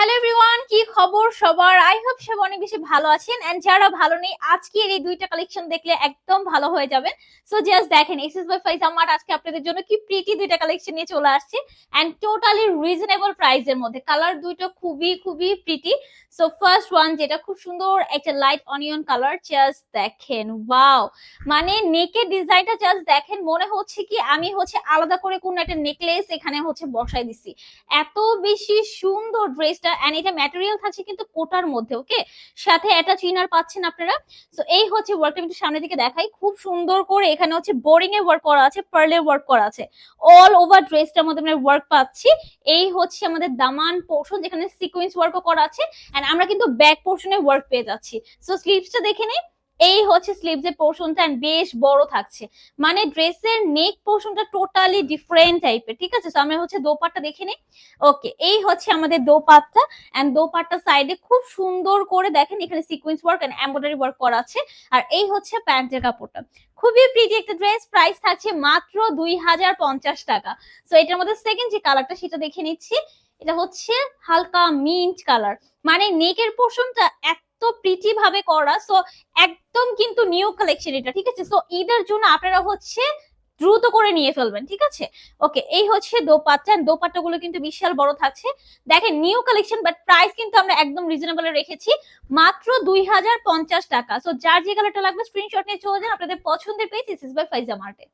Hello everyone, কি খবর সবার? আই হোপ সব অনেক বেশি ভালো আছেন। এন্ড যারা ভালো নেই, আজকের এই দুইটা কালেকশন দেখলে একদম ভালো হয়ে যাবেন। সো জাস্ট দেখেন, এসএস বাই ফাইজা মার্ট আজকে আপনাদের জন্য কি প্রিটি দুইটা কালেকশন নিয়ে চলে আসছে। এন্ড টোটালি রিজনেবল প্রাইসের মধ্যে, কালার দুইটা খুবই খুবই প্রিটি। সো ফার্স্ট ওয়ান, যেটা খুব সুন্দর একটা লাইট অনিয়ন কালার, জাস্ট দেখেন ওয়াও। মানে নেকের ডিজাইনটা জাস্ট দেখেন, মনে হচ্ছে কি আমি আলাদা করে কোন একটা নেকলেস এখানে বসাই দিছি। এত বেশি সুন্দর ড্রেসটা। এন্ড এটা ম্যাটেরিয়াল থাকছে কিন্তু কোটার মধ্যে, ওকে। সাথে অ্যাটাচ ইনার পাচ্ছেন আপনারা। সো এই ওয়ার্কটা একটু সামনে দিকে দেখাই, খুব সুন্দর করে এখানে বোরিং এর ওয়ার্ক করা আছে, পার্লের ওয়ার্ক করা আছে। অল ওভার ড্রেসটার মধ্যে আমরা ওয়ার্ক পাচ্ছি। এই আমাদের দামান পোর্শন, যেখানে সিকোয়েন্স ওয়ার্কও করা আছে। এন্ড আমরা কিন্তু ব্যাক পোর্শনে ওয়ার্ক পেয়ে যাচ্ছি। সো স্লিভসটা দেখে নিই। এই স্লিভস এর পোর্শনটা বেশ বড় থাকছে। মানে ড্রেসের নেক পোর্শনটা টোটালি ডিফারেন্ট টাইপের, ঠিক আছে। তো আমরা দোপাট্টা দেখে নিই। ওকে, এই আমাদের দোপাট্টা। এন্ড দোপাট্টা সাইডে খুব সুন্দর করে দেখেন এখানে sequence work and embroidery work করা আছে। আর এই প্যান্টের কাপড়টা খুবই প্রিটি একটা ড্রেস। প্রাইস থাকছে মাত্র 2050 টাকা। সো এটার মধ্যে সেকেন্ড যে কালারটা সেটা দেখে নিচ্ছি। এটা হালকা মিন্ট কালার। মানে নেকের পোর্শনটা এত প্রিটি ভাবে করা। সো একদম কিন্তু নিউ কালেকশন এটা, ঠিক আছে। সো ঈদের জন্য আপনারা দ্রুত করে নিয়ে ফেলবেন, ঠিক আছে। ওকে, এই দোপাট্টা। দোপাট্টা গুলো কিন্তু বিশাল বড় থাকছে। দেখেন নিউ কালেকশন, বাট প্রাইস কিন্তু আমরা একদম রিজনেবল রেখেছি, মাত্র 2050 টাকা। সো যার যে কালারটা লাগবে স্ক্রিনশট নিয়ে চলে যান আপনাদের পছন্দের পেজ, এসএস বাই ফাইজা মার্টে।